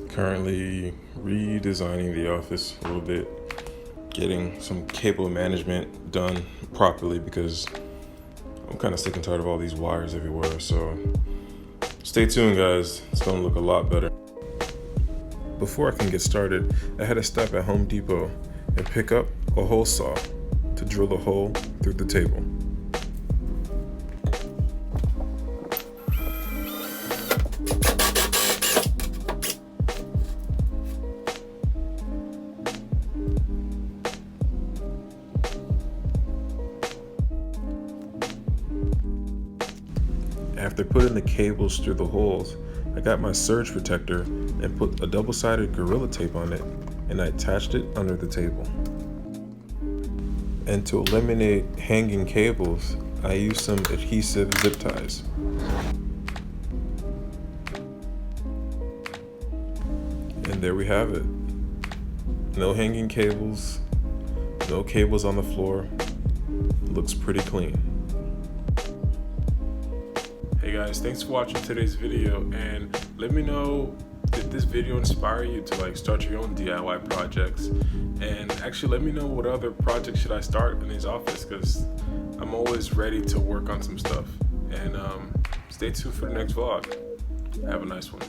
Currently redesigning the office a little bit, getting some cable management done properly because I'm kind of sick and tired of all these wires everywhere. So stay tuned, guys. It's going to look a lot better. Before I can get started, I had to stop at Home Depot and pick up a hole saw to drill a hole through the table. After putting the cables through the holes, I got my surge protector and put a double-sided Gorilla Tape on it, and I attached it under the table. And to eliminate hanging cables, I used some adhesive zip ties. And there we have it. No hanging cables, no cables on the floor. Looks pretty clean. Hey guys, thanks for watching today's video, and let me know, did this video inspire you to start your own DIY projects? And actually let me know what other projects should I start in this office, because I'm always ready to work on some stuff. And stay tuned for the next vlog. Have a nice one.